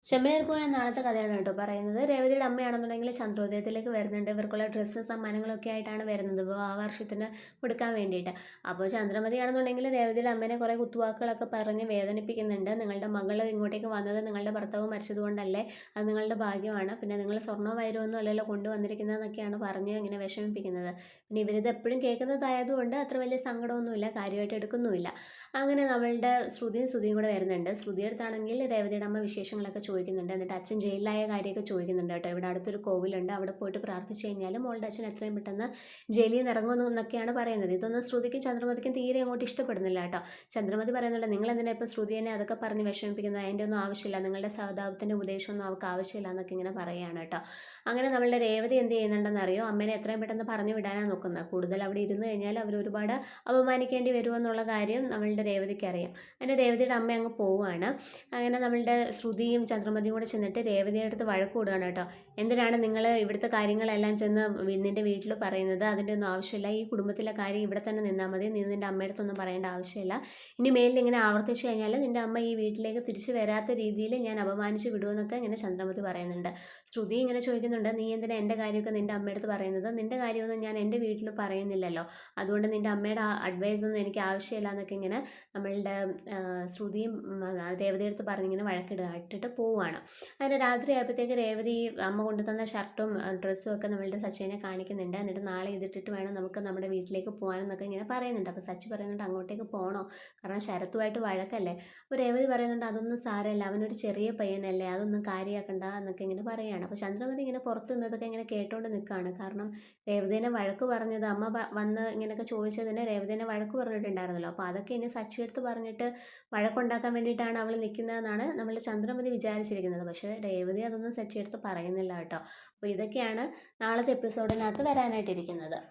ചെമ്മനീർപ്പൂവ് നാളത്തെ കഥയാണ് കേട്ടോ പറയുന്നത്. രേവതിയുടെ അമ്മയാണെന്നുണ്ടെങ്കിൽ ചന്ദ്രോദയത്തിലേക്ക് വരുന്നുണ്ട്. ഇവർക്കുള്ള ഡ്രസ്സ് സമ്മാനങ്ങളൊക്കെ ആയിട്ടാണ് വരുന്നത് വിവാഹ വാർഷികത്തിന് കൊടുക്കാൻ വേണ്ടിയിട്ട്. അപ്പോൾ ചന്ദ്രമതിയാണെന്നുണ്ടെങ്കിൽ രേവതിയുടെ അമ്മേനെ കുറേ കുത്തുവാക്കുകളൊക്കെ പറഞ്ഞ് വേദനിപ്പിക്കുന്നുണ്ട്. നിങ്ങളുടെ മകൾ ഇങ്ങോട്ടേക്ക് വന്നത് നിങ്ങളുടെ ഭർത്താവ് മരിച്ചതുകൊണ്ടല്ലേ, അത് നിങ്ങളുടെ ഭാഗ്യമാണ്, പിന്നെ നിങ്ങൾ സ്വർണ്ണവും വൈരമൊന്നും അല്ലല്ലോ കൊണ്ടുവന്നിരിക്കുന്നതെന്നൊക്കെയാണ് പറഞ്ഞ് ഇങ്ങനെ വിഷമിപ്പിക്കുന്നത്. പിന്നെ ഇവരിത് എപ്പോഴും കേൾക്കുന്നതായതുകൊണ്ട് അത്ര വലിയ സങ്കടമൊന്നുമില്ല, കാര്യമായിട്ട് എടുക്കുന്നുമില്ല. അങ്ങനെ നമ്മളുടെ ശ്രുതിയും കൂടെ വരുന്നുണ്ട്. ശ്രുതിയെടുത്താണെങ്കിൽ രേവതിയുടെ അമ്മ വിശേഷങ്ങളൊക്കെ ചോദിക്കുന്നുണ്ട്. എന്നിട്ട് അച്ഛൻ ജയിലിലായ കാര്യമൊക്കെ ചോദിക്കുന്നുണ്ട് കേട്ടോ. ഇവിടെ അടുത്തൊരു കോവിലുണ്ട്, അവിടെ പോയിട്ട് പ്രാർത്ഥിച്ചു കഴിഞ്ഞാൽ മോളുടെ അച്ഛൻ എത്രയും പെട്ടെന്ന് ജയിലിൽ നിന്ന് ഇറങ്ങുന്നു എന്നൊക്കെയാണ് പറയുന്നത്. ഇതൊന്നും ശ്രുതിക്കും ചന്ദ്രമതിക്കും തീരെ അങ്ങോട്ട് ഇഷ്ടപ്പെടുന്നില്ല കേട്ടോ. ചന്ദ്രമതി പറയുന്നുണ്ട്, നിങ്ങൾ എന്തിനാ ഇപ്പോൾ ശ്രുതിയെ അതൊക്കെ പറഞ്ഞ് വിഷമിപ്പിക്കുന്നത്, അതിൻ്റെ ഒന്നും ആവശ്യമില്ല, നിങ്ങളുടെ സഹതാപത്തിൻ്റെ ഉപദേശമൊന്നും അവർക്ക് ആവശ്യമില്ല എന്നൊക്കെ ഇങ്ങനെ പറയുകയാണ് കേട്ടോ. അങ്ങനെ നമ്മളുടെ രേവതി എന്ത് ചെയ്യുന്നുണ്ടെന്ന് അറിയോ, അമ്മേനെ എത്രയും പെട്ടെന്ന് പറഞ്ഞു വിടാനാണ് നോക്കുന്നത്. കൂടുതൽ അവിടെ ഇരുന്ന് കഴിഞ്ഞാൽ അവർ ഒരുപാട് അപമാനിക്കേണ്ടി വരുമെന്നുള്ള കാര്യം നമ്മളുടെ രേവതിക്ക് അറിയാം. അങ്ങനെ രേവതിയുടെ അമ്മ അങ്ങ് പോവുകയാണ്. അങ്ങനെ നമ്മളുടെ ശ്രുതിയും ചന്ദ്രമതിയും കൂടെ ചെന്നിട്ട് രേവതിയുടെ അടുത്ത് വഴക്ക് കൂടുകയാണ് കേട്ടോ. എന്തിനാണ് നിങ്ങൾ ഇവിടുത്തെ കാര്യങ്ങളെല്ലാം ചെന്ന് നിന്റെ വീട്ടിൽ പറയുന്നത്, അതിൻ്റെ ഒന്നും ആവശ്യമില്ല, ഈ കുടുംബത്തിലെ കാര്യം ഇവിടെ തന്നെ നിന്നാൽ മതി, നീ നിന്റെ അമ്മയുടെ അടുത്തൊന്നും പറയേണ്ട ആവശ്യമില്ല, ഇനി മേലിൽ ഇങ്ങനെ ആവർത്തിച്ചു കഴിഞ്ഞാൽ നിന്റെ അമ്മ ഈ വീട്ടിലേക്ക് തിരിച്ചു വരാത്ത രീതിയിൽ ഞാൻ അപമാനിച്ച് വിടുമെന്നൊക്കെ ഇങ്ങനെ ചന്ദ്രമതി പറയുന്നുണ്ട്. ശ്രുതി ഇങ്ങനെ ചോദിക്കുന്നുണ്ട്, നീ എന്തിനാ എൻ്റെ കാര്യമൊക്കെ നിന്റെ അമ്മയുടെ അടുത്ത് പറയുന്നത്, നിന്റെ കാര്യമൊന്നും ഞാൻ എൻ്റെ വീട്ടിൽ പറയുന്നില്ലല്ലോ, അതുകൊണ്ട് നിന്റെ അമ്മയുടെ അഡ്വൈസൊന്നും എനിക്ക് ആവശ്യമില്ല എന്നൊക്കെ ഇങ്ങനെ നമ്മളുടെ ശ്രുതിയും രേവതിയെടുത്ത് പറഞ്ഞിങ്ങനെ ഇട്ടിട്ട് പോവുകയാണ്. അങ്ങനെ രാത്രി ആയപ്പോഴത്തേക്ക് രേവതി അമ്മ കൊണ്ടുതന്ന ഷർട്ടും ഡ്രസ്സും ഒക്കെ നമ്മളുടെ സച്ചിനെ കാണിക്കുന്നുണ്ട്. എന്നിട്ട് നാളെ ഇതിട്ടിട്ട് വേണം നമുക്ക് നമ്മുടെ വീട്ടിലേക്ക് പോകാനെന്നൊക്കെ ഇങ്ങനെ പറയുന്നുണ്ട്. അപ്പോൾ സച്ചി പറയുന്നുണ്ട്, അങ്ങോട്ടേക്ക് പോകണോ, കാരണം ശരത്തുമായിട്ട് വഴക്കല്ലേ. അപ്പോൾ രേവതി പറയുന്നുണ്ട്, അതൊന്നും സാരമില്ല, അവനൊരു ചെറിയ പയ്യനല്ലേ, അതൊന്നും കാര്യമാക്കണ്ട എന്നൊക്കെ ഇങ്ങനെ പറയുകയാണ്. അപ്പോൾ ചന്ദ്രമതി ഇങ്ങനെ പുറത്ത് നിന്നതൊക്കെ ഇങ്ങനെ കേട്ടോണ്ട് നിൽക്കുകയാണ്. കാരണം രേവതിനെ വഴക്ക് പറഞ്ഞത്, അമ്മ വന്ന് ഇങ്ങനെയൊക്കെ ചോദിച്ചതിന് രേവതിനെ വഴക്ക് പറഞ്ഞിട്ടുണ്ടായിരുന്നല്ലോ. അപ്പോൾ അതൊക്കെ ഇനി സച്ചിയെടുത്ത് പറഞ്ഞിട്ട് വഴക്കുണ്ടാക്കാൻ വേണ്ടിയിട്ടാണ് അവൾ നിൽക്കുന്നതെന്നാണ് നമ്മൾ ചന്ദ്രമതി വിചാരിച്ചിരിക്കുന്നത്. പക്ഷേ രേവതി അതൊന്നും സച്ചിയെടുത്ത് പറയുന്നില്ല കേട്ടോ. അപ്പോൾ ഇതൊക്കെയാണ് നാളത്തെ എപ്പിസോഡിനകത്ത് വരാനായിട്ടിരിക്കുന്നത്.